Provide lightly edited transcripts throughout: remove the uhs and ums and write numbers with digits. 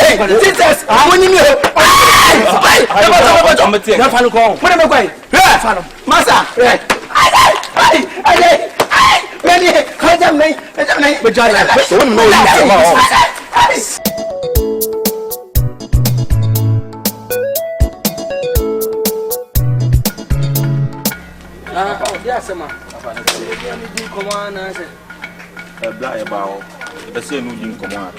Jesus, when you know, the same in command.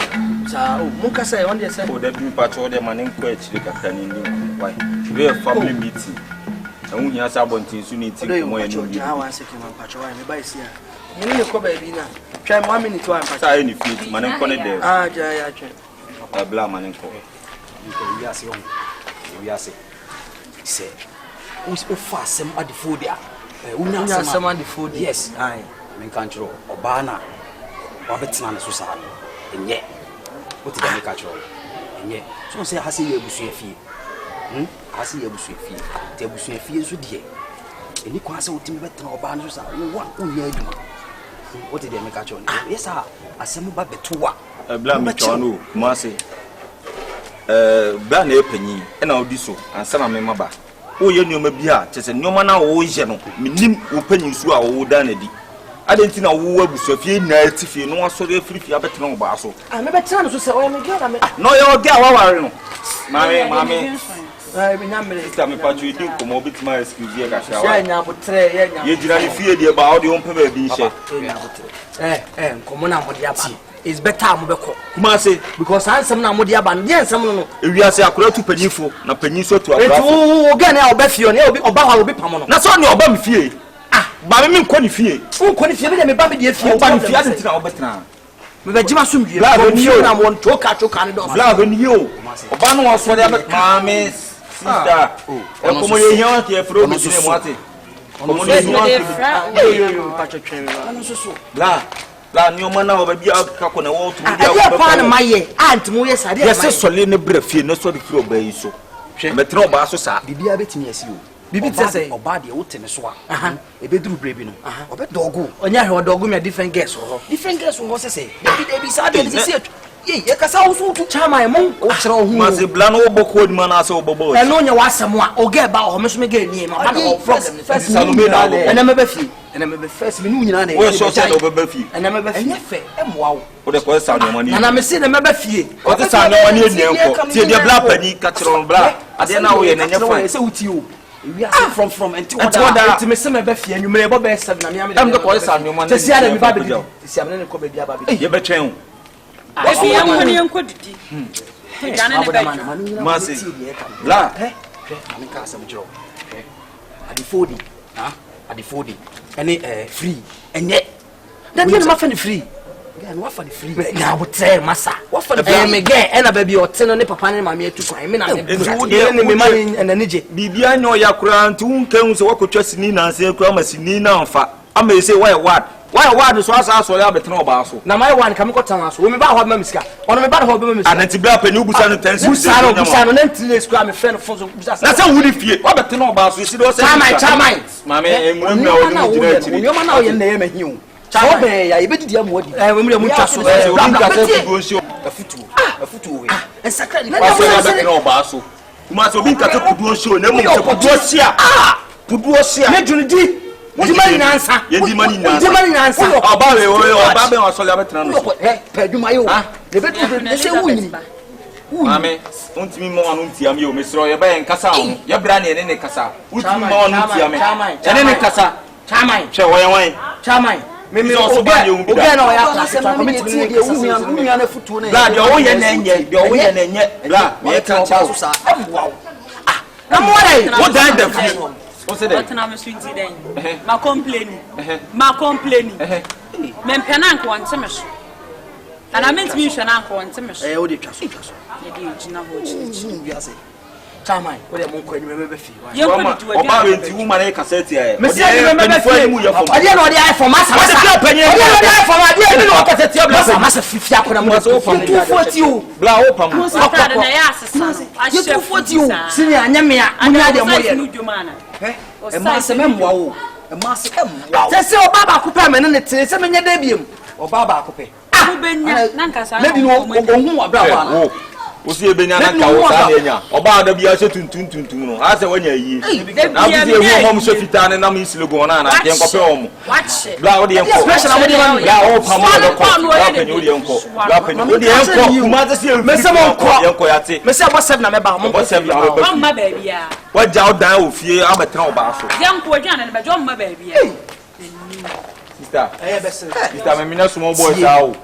So, Muka say on the same. That be part of the man in quetch, the captain. Why? We have family meeting. And when you have someone to need to know when you are a second one, Patrol, and by here. You need to come baby now. Try 1 minute to unpack any feet, man, and call it there. Ah, Jaya, a blam and call. You are saying, we are saying, say, who's fast some at the food there? We know someone the food, yes, I mean, control, Obana. Wabetina na susana enye wote da make control enye so say hase ye busu afie hase ye busu afie te busu afie so de eni kwa se wotimi betina oba na susana wo nya aduma wote da make control yes a asem ba betuwa bla me chono mo ase bla na epanyi e na odi so ansa na me maba wo ye nyoma bi a chese nyoma na wo ye no minim wo panyi so a wo da na di Adentina wo abusofie na atifie no asore afirifie abetena wo ba so ah me betena no so se o me girl na me no yo girl wa ware no mame bi nya mere ita me pa twi din komo bitima excuse ye ka sha wa ya nya botre ya nya ye jira ni fie de ba o de on pe ba bi nche nya botre komo na mo de aba is better mo beko Kumasi because ansem na mo de aba no de ansem no ewiase akora tu panyifo na panyiso tu akora etu girl na obafio na oba wa obi pam no na so ne oba me fie ba me nkɔ ne fie nkɔ ne fie be me ba me de fie ba me fie ade ntina obetena me be jima sumdue ba me na mo choka ne do bla be ni o oba no so de ma me sister komo ye hian ke fro me ne mo ate komo ye hian yo pa twetwe me ba no so bla ni o ma na oba bia ka ko na wo tu bia ko pa na maye aunt mo ye sade yes sole ne bra fie no so de fie oba yi so me tena oba so sa bibia betimi asi o bibi tse oba de wote ne so a ebeduru brebi no obe dogo onya he dogo me different girls ho sese bibi sa de sese ye kasa wo so tu chama mo o kire ho ma se bla no boko ni ma na se obobo e no nya wasem a oge ba ho me so me ge ni ma ba no problem first no me na ena me ba first me nu nyina na we so say obe ba fie ena me ba fie enye fe emwa wo o de ko sa no mani na me se na me ba fie o te sa no mani eni enko tie de bla pani ka kire on bla ade na wo ye na nya fa se wuti o we are from and to me say me be fie anwumere bo be 7 na me am de ko sa anwuma na sia na me ba be di sia me ne ko be bia ba be ye be twen o e fi am honi enko didi jana ne be ma se la me ka asem jiro adi fodi ene free enye da dia ma fa ni free again what for the free na botre masa what for the me again ena baby oteno ne papa ne mama etu kwan me na ne me mani enanije bibia nyo ya kura ntu nkan se wakotwa sini na nse kura ma sini na mfa ama ese why word so asa so ya betena oba so na my one kam kotan so me ba ho ma misika ono me ba ho be ma misika ananti bla pani ubusa no tense busa no na ntile square me friend fo so busa na se wudi fie wa betena oba so isi do se chamai mama emura mi o ni jira chiri yo ma na o ye na ye mahi o Chobe ya ibedi ya muodi. We mure mutwa so. We nka se kudu nsi afutu we. Ensakra ni. Wa so ya be na oba so. Kuma so bi nka se kudu nsi o na mu se kudu osia. Kudu osia. Me junidi. Di mani nansa. Ye di mani nansa. Oba be wa so ya be tena no. Pa adwuma yo. Le betu be se wunyi. Mame, untimi mo anu ntia me o mesro ye ba ye nkasa ho. Ye bra ne ne kasa. Untimi mo anu ntia me. Ene ne kasa. Chamai. Che wan. Chamai. Me oge na ya class to commit to the unya na futu na bla de o ye na enye bla me ka cha so sa wow na mo dai what did the feel o say that na me sweet den ma complaining me mpena nko wante me so ana ment me hwe na nko wante me so o de twa so ye de gina ho chi bi ase Chamai, what am I going to be fee? You want to do woman a cassette here. Monsieur, remember for you. I didn't know the eye for Massa. What's the opinion? I didn't know the eye for my dear little cassette. Massa 50 from 240. Blow open. You 240. Senior, Namia, and the manner. A master memoir. A master memoir. That's all Baba Cooper and it's a debut. Or Baba Cooper. Maybe no, Osi ebenya na ka wo sa nya. Oba da bia hye tuntuntuntum no. Ase wanya yi. Na bi e ho mo so fita ne na mo isile go na na de nkope o mo. Bla wo de enko. Special mo de man. Ya o pa mo de ko. Bla penye wo de enko. Bla penye wo de enko. Kuma se se me se mo enko. Enko ya te. Me se bo 7 na me ba mo. Bo 7 na me ba. Mama baby ya. Wa ja o dan o fie abetra o ba so. Enko adwana ne ba jo mama baby ya. Sister. Sister me mina small boy sa o.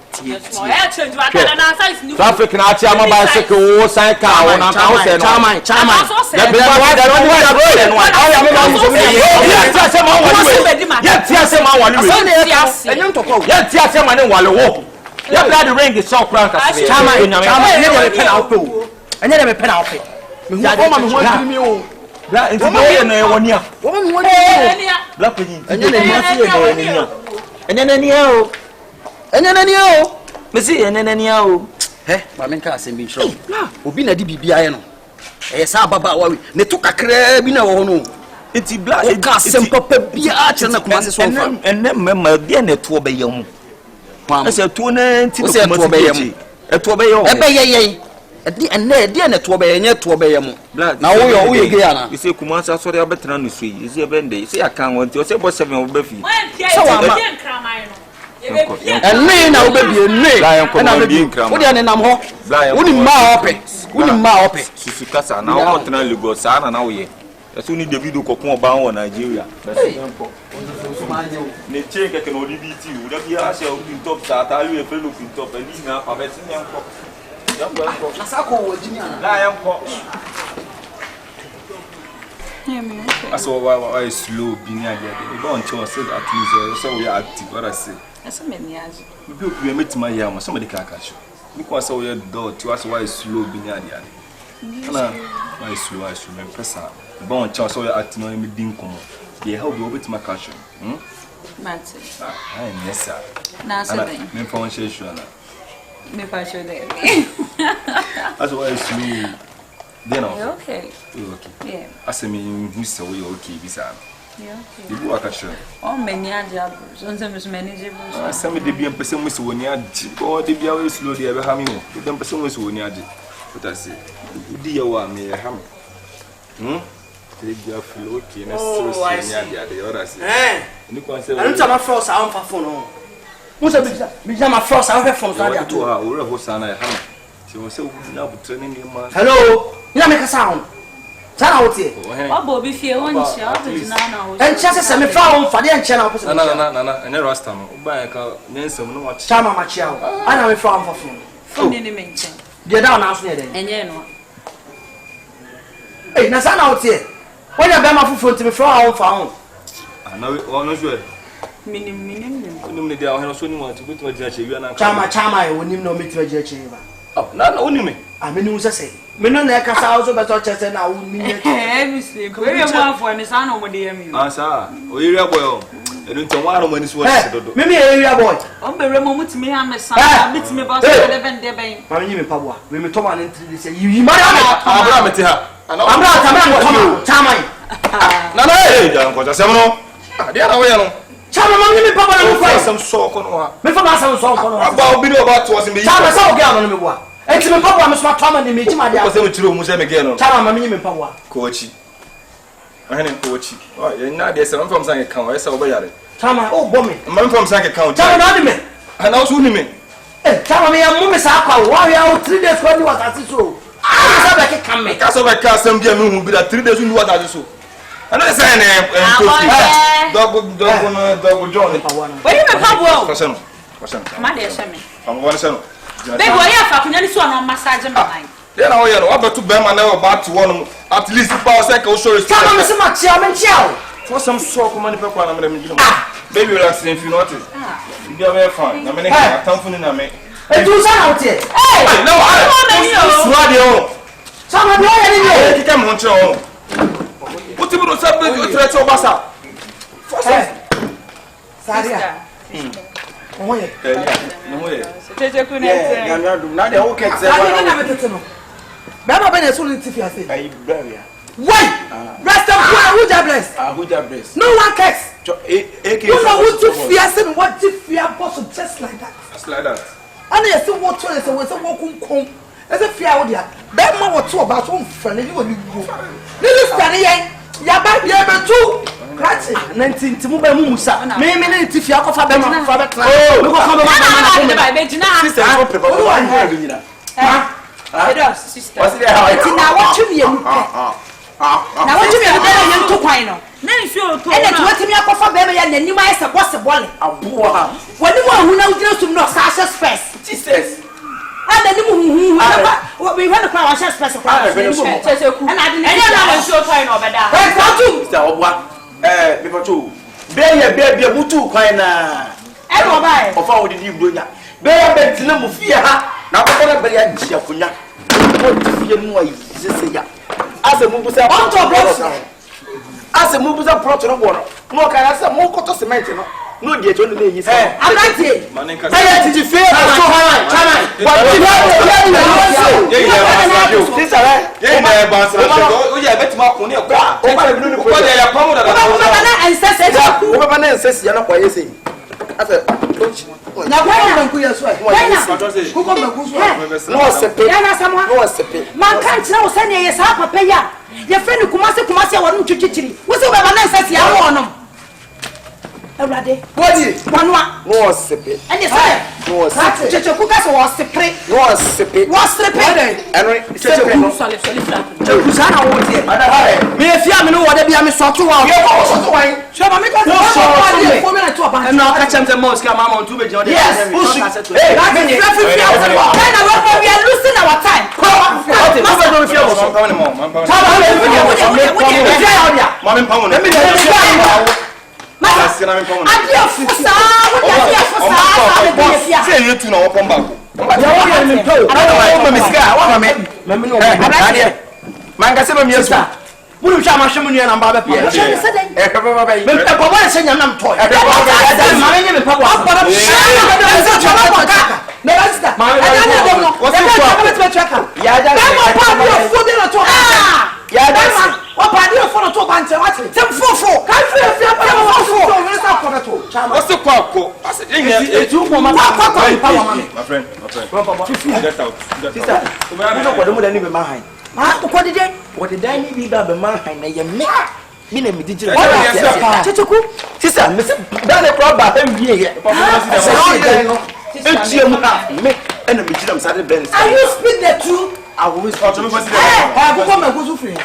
Traffic na achi ama bicycle wo sign car wo na ka wo se no. Chairman. Ya be wa da no wa da no. Aya me ba mo so me. Ya ti ase ma wale. Ya ti ase ma wale. Enyo ntoko. Ya ti ase ma ne wale wo. Ya bla the ring is so crank as me. Chairman, ne de me pen out o. Enye de me pen out. Me hu o ma me hu adiri mi o. Bla into boy na e woni a. Wo me hu adiri o. Bla penyin. Enye na ni ase e na ni a. Enye na ni o. Mesi enye o. Ma men ka asem bi nshro. Obi na di bibia ye no. Sa baba wa wi. Ne to kakra bi na wo no. Enti bla e ka asem papa bia a kire na Kumasi so fa. Enne mema bia na to be yam. Ese to na enti na Kumasi be yam. To be yam. E be ye. Edi na to be ye, nye to be yam. Na wo ye ge ana. Ise Kumasi asori abetena no so yi. Ise be ndey. Ise aka won ti. Ose bo 7 wo be fi. So wa ma. Enne na wo be bi enne. Na be bi. Wo de ne nam ho. Woni ma ope. Susu kasa na wo tena Lagos ana na wo ye. Eso ni David kokon oba won Nigeria. Ne check ke no DBT. Wo da bia se o pin top sa ta you e fe lo pin top e ni na pa be tin yanko. Yanko. Na sa ko wo jini ana. La yanko. Aso why slow being idea. You don't choose say at least so we are active. What I say. Asa me ni aje. We meet my yam. Somebody can catch you. Because so we do to us why slow being idea. Na why slow me pesa. Bon choose so we are active no me din komo. Dey help you with my catch you. Mate. Ah, yes sir. Na so den. Me for one share sure na. Me fa sure den. Aso why slow. Then okay. Okay. Yeah. Asemi who say we okay bisa. Yeah, okay. You go akasho. Oh, many aja. Sonse me manage. Asemi de bia pese mo se woni adi. Oh, de bia we slow de be ha me ho. De pese mo se woni adi. What I say? Udi ye wa me ha me. De bia flow okay na so se ni adi adi. What I say? Ni kon say. Anu ta ma frost a on fa phone no. Mo se bi ma frost a on fa phone so adi ato. Ah, ore ho sana ha me. Se wo se wo na butre ni ma. Hello. Ina me ka sound. Sana wote. Obo bi fie won chia, obo jina na wo. En chia se me fa on fa de en chia na wo. Na, ene rasta no. Uba ka nyensam no wa chia. Chama ma chia wo. Ana me fa on fa phone. Phone ni me nchen. De da na so ne den. Enye no. Eh, na sana wote. Wonya be ma fufu ntimi fa on fa on. Na we no sure. Minim. Onim ne dia o he no so ni wa ti betu agina che wi na. Chama e wonim na o metu agina che ba. Oh, na onim me. Ameni wo sese. Me no na ka sa so beto chese na wo ni ne. Mi sleep. We mo afo ni sa no mo de yami. Ah sa. O area boy o. Enu nton wa no mani so wa se dodo. Me area boy. O be re mo mutimi ha me sa. Bitimi ba so de ben de ben. Ma me nyime paboa. Me to ma ne ntri se yi ma Abra meti ha. Amra ngo chama. Na eh ja nko ja sem no. Ah dia na we no. Chama ma nyime paboa na mo fa. Sem so ko no ha. Me fa ma sam so ko no. Aba obi no ba to o se me yi. Chama sa o ga no me boa. Enti me paboa me so atoma ni me ji ma dia. Ko se me chiro mu se me ge no. Chama ma me nyime paboa. Kochi. Ahene kochi. Oh, ye na de se mfam san ke kan o se o be yare. Chama o bo me. Mfam san ke kan o. Chama na ni me. Ana o su ni me. Eh, chama me ya mu me sa kwa wa ya o 3 days ko ni was so. Ah, sa be ke kan me. Ka so be ka sam bia me hu bi da 3 days ni was so. Ana se na double John. Where you me paboa? Fashion. Ma de she me. Am wona se no. Be go ya fa kunya ni so no massage me nine. Then I hear no about to be man now about to one at least power cycle show is. Chama me se ma chia me chia. For some so come on people na me gino. Baby relax if you notice. You be very fine. Na me na atamfo ni na me. E tu sa out here. Hey! No, I. Swadi o. Chama me ya ni ni. Kika mo nche o. Uti bi no sabe o threat o basa. Saria. Oye. No ye. Kyekyeku na ete. Na de o ke tse wa. Na me tete no. Be ma be na so ni tifi ase. Ai bravia. Why? Rest of who ja bless. Who ja bless. No one cares. You know who to fear sin what to fear boss just like that. Just like that. And you see what to say we say what kum As a fear with ya. Bema what two about one friend you will go. Little Spanish, Yaba, Yaba too. 19 to move a musa. Maybe if you are for them, father. Oh, look at sister. Sister. Now what you mean? Now what you mean? I'm too quiet. And it's what me up for baby and then you might have what's a wallet. When you want who knows to know Sasha's face. Jesus. And then you what we went to cry Sasha's face. And I didn't show time over there. Before two. Baby, a mutu quina. Everybody. Of all the new dunya. Baby, no fear. Now, everybody had Shafunya. What do you know? As a movie, as a movie, a proton water. More can I say more cotton cement? No, dear, Johnny, he said, I'm not here. Did you feel so high? What did your friend Kumasi wasn't chichiri. What's the one says you are Everybody, one was sipping. And you say, was Chichukas was sipping, was sipping, and sipping. Kusana was here. Me if you know what I'm talking about. Shall I make a formula to a bunch? And now catch them the most come on to be John. Yes, we are losing our time. What's the quack? It's too my friend. Get out. What did I need to be behind? I am not. Sister, Mr. Dana Crowd by him here. Are you speak the truth? I will whisper to me. I will come and go to free.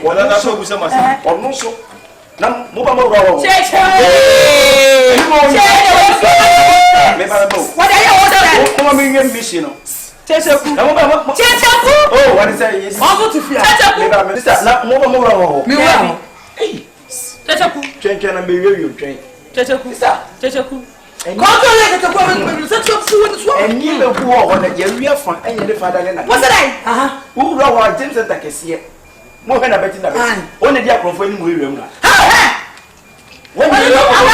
What I saw with some or no so. Now, move on. What are you ambition? Oh, what is that? I'll go to fear. And you know who are on the area from any father. What's that? Who are James and Takesia? More than a betting that only the appropriate William. When you know, I'm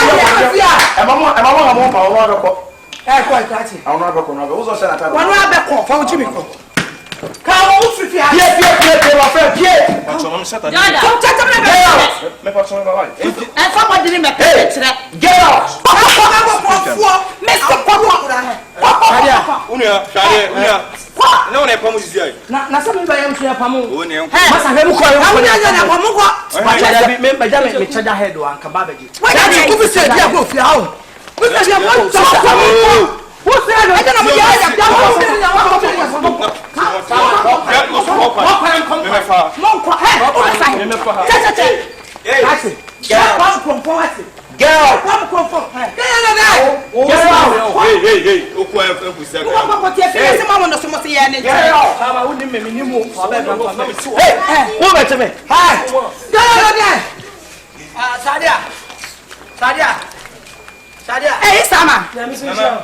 Hey, Sama.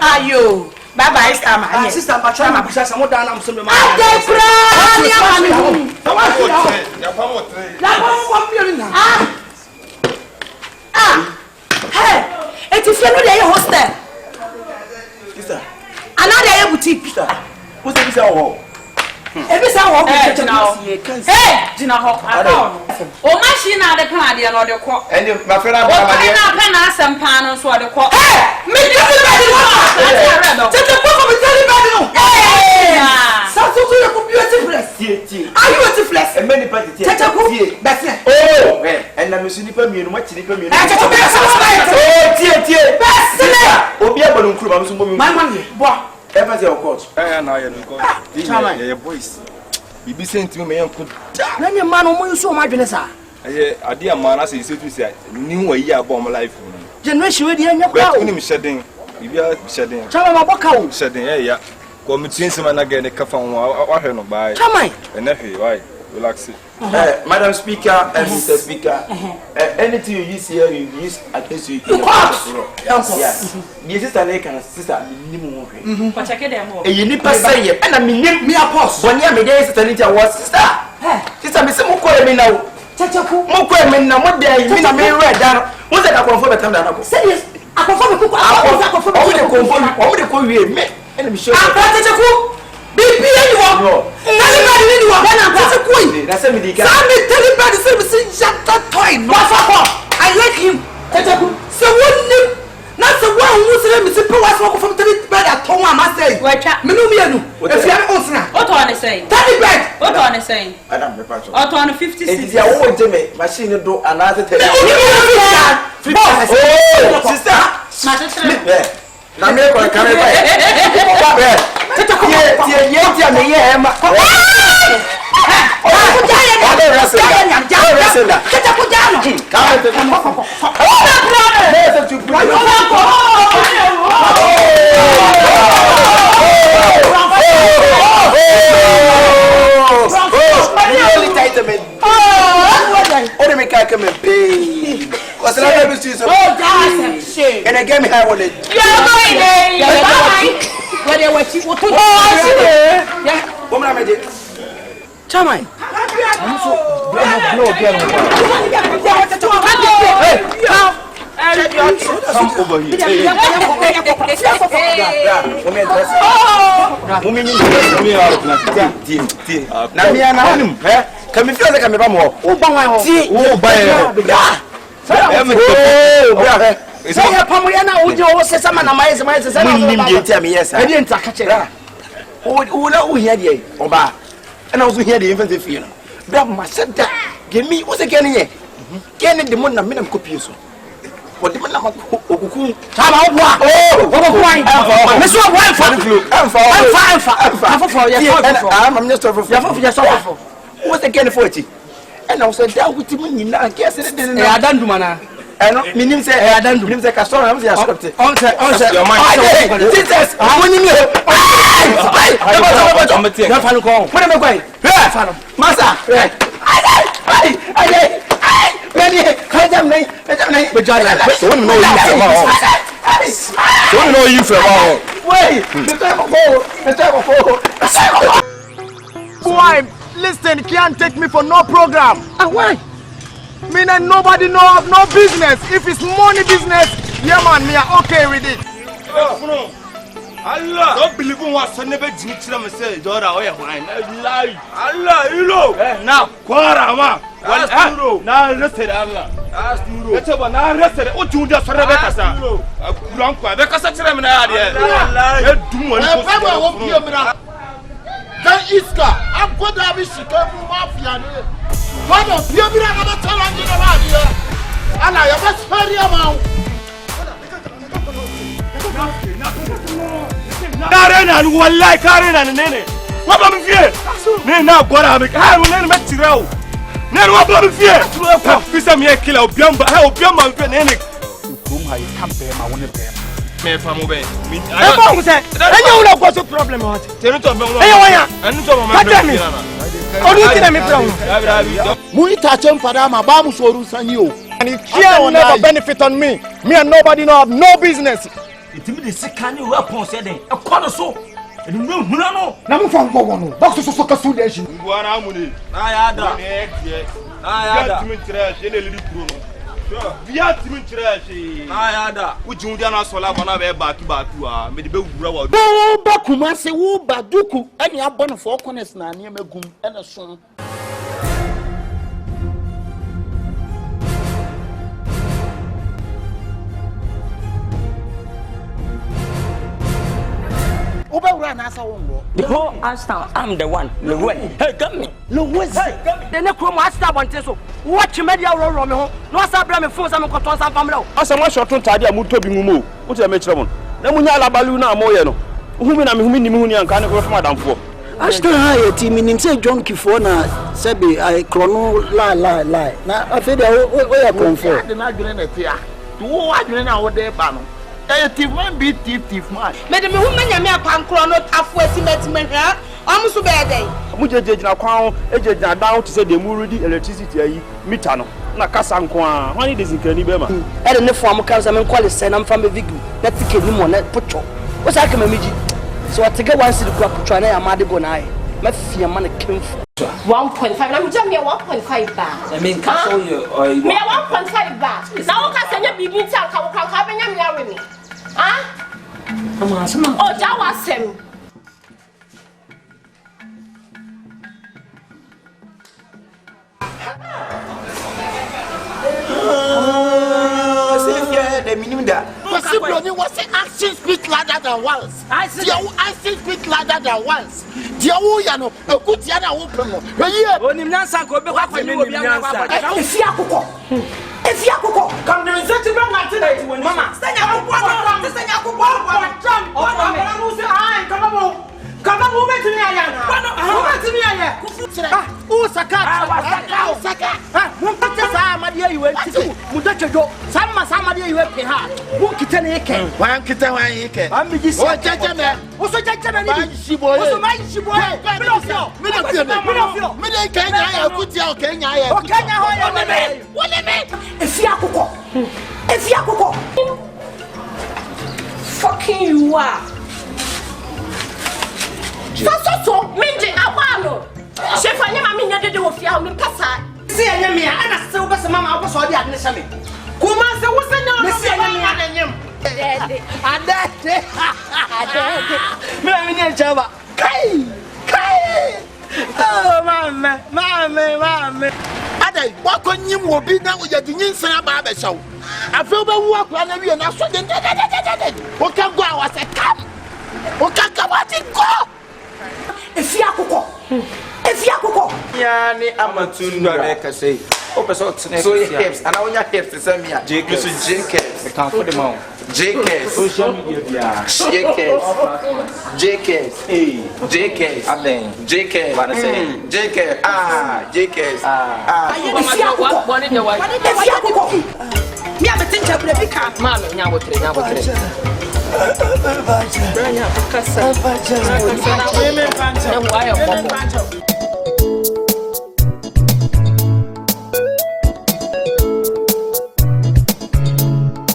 Are you? Bye bye, Sama. Sister, but try to some more down. I'm so hey, it is your hostel. Sister, another boutique. What's the Hey, Gina Hawk. FM. O machine na de kan ade no de ko. And my friend, I'm O pen na asem pan no so de ko. Hey, me do the body no. Take the book of the body no. Hey. Something to your computer. Are you a flesh? and many parties. Take a book. That's it. Oh, and I'm a sniper, me, what sniper, me. Oh, dear. Best. Obi abonu nkuru ma mso My money. Boy. Ever say of course. Na ya no Your voice. Bibi sent me yanku. Na me man o mo so ma dwene sa. ade amana say say to say ni wa yi abom life. Generation we dey anya But kwa. unim shedden. Bibia shedden. Chama ma boka o. Shedden ya. Ko mitin sema na ga ne kafa wa hwe no bai. Chama. Ene hwe why? Relax. Madam Speaker and Mr. Speaker, anything you use here, you use against you. Yes. This is an sister, minimum. Ko cheke dem o. You need to say it, and I mean, me a post. When you are made sister, was sister. Sister, Miss Moko, me now. Chachaku. Moko, me now, what day, me, I read down. What's that? I confirm the time that I go. Serious. I confirm the cook. I confirm me. And I'm sure. Chachaku. Bibi you are. Anybody need you are going to queen. That's a medical. Sammy telling me the same chapter toy. I like him. Chachaku. So what? Not the one who said me simple was walk from the bed at home. I must say. Wa twa. Me no me anu. If you are on now. O to on say. Tell bed. O to on say. Adam me patch. O to on 56. It is your own Jimmy machine do another thing. Oh, sister. Ma te tre. Na me ko kan ba. Tie me ye ma. And I gave me her wallet. Woman, I did. Chamai. Come over here. And I was here the infant feel. Brother, my said that. Give me what's again here. Can the money minimum copy so. What the man of Okuku? Time out. Oh, Miss White for the flu. I'm just for what's again 40. And I was down with him in I guess it didn't. I don't do mana. And meaning say I don't do him say Castor. I'm the script. On your mind. Jesus, I want you. What am I going? Master. Don't know you for Wait, Boy, listen, can't take me for no program. why? Me and nobody know of no business. If it's money business, yeah man, me are okay with it. Allah, don't believe in what son never did to me say, Dora, oh yeah, lie. Allah, you know. Now, Quara, ma. Now, listen, Allah. That's about now, listen. What you just for Rebecca, sir? Blanco, because I tell him now, then Iska, I'm going to have a chicken mafia. What of you? I'm not telling you about here. And I have a spare amount. Karena wallahi karena nene waba mfie ne na gora be ha ne me tirao ne waba mfie fisa me kila obiamba ha obiamba mfie nene kum ha kampe ma woni be me fa mo be mi e ba mo se enye wona go so problem what tenu to be mo enye wanya enu to mo ma be onu ti na me problem mu ita chem fada ma ba mu soru sanyi o and it will never benefit on me and nobody know have no business. Intimidate sikani weapon said then a corner so and no na mu fa go wono box so kasu de shi Ngwana amuni. na ya da Timi trash ene lidi kuro no. Via timi trash. na ya da Ujun dia na sola bana be baatu a me de be wura wa. wo ba Kumasi wo ba duku eni abon for corners na ne magum ene so Ubawura na asa wongo. The whole Ashtown, I'm the one. Hey, come me. Louis. The next room Ashtown want so. Watch media roll me home. No sa bra me phone sa me control sa family. Asa mo shotun tade a muto bi ngumo. Wo te me kire mo. Na munya alabalu na moye no. Uhumi na me humi ni me huni anka ne ko fa madamfo. Ashtown ha team nim say junkie for na sebi I chrono la. Na afede o ya comfort. Na adwene na tia. To adwene na wo de ba no. Thief man be thief man. Me de me hu manya me akwankro no afo estimate ha. Amso be dey. Mu jejejina kwan ejejina down to say the mu ready electricity ayi meter no. Na kasa nko a. Hwan dey zinkani be ma. E de ne form kan sa me call say na mfa me vigu. Na tike ni mo na pocho. Wo sa ka me miji. So I take one city crop try na amade go na ai. Ma fia ma na kemfo. 1.5 na me jam me 1.5 ba. I mean castle you or me 1.5 ba. Na wo ka sanya bibi ntia ka wo ka benya me awe me. Ah? Ama Oh, Jawasem. The minimum that. Was the action speak louder than once? Action speak louder than once. Dia wo ya no, ekutia na wo pemo. We onim nansa ko be kwa ni obi nansa. Efi akoko. Come the research bra na te na mama. Senya akoko. Come on, move to me ayana. Move to me ayana. o saka. Mun pata sa amade ayiwe tiku. Mu dachejo. Sama amade ayiwe pe ha. Mu kita na yeke. Wan kita wan yeke. Amiji si. O jaja me. O so jaja me ni. Ba shiboye. O so ma shiboye. Me no fio. Me dey Kenya ya kutia o Kenya ya. O Kenya ho ya me. Wole me. Efi akoko. Fucking you are. So, minje awalo. Chefanya mami nyade wo fia me pasa. Si enya me ana se wo bese mama wo so di ade ne se me. Kuma se wo se nya no se enya me anyem. Adete. Me mi nya chaba. Kai. Oh mama. Adai, wa ko nyim wo bi na wo ya di nyinsan aba ba shawo. Afa ba wu akwa na wi na so de. O ka go awa se kam. O ka ka wa ti go. Efi akoko. Ya ni amatunda be ka sei. O peso tsene so hips ana onya hips se me ya. JKs. Me kan for the mouth. JKs. Social media bia. JKs. Hey. JKs. Aden. JKs. What say? JKs. JKs. Efi akoko. Mi abetincha bre bika. Mama nya wotre. Branya kasa. Na waya bobo.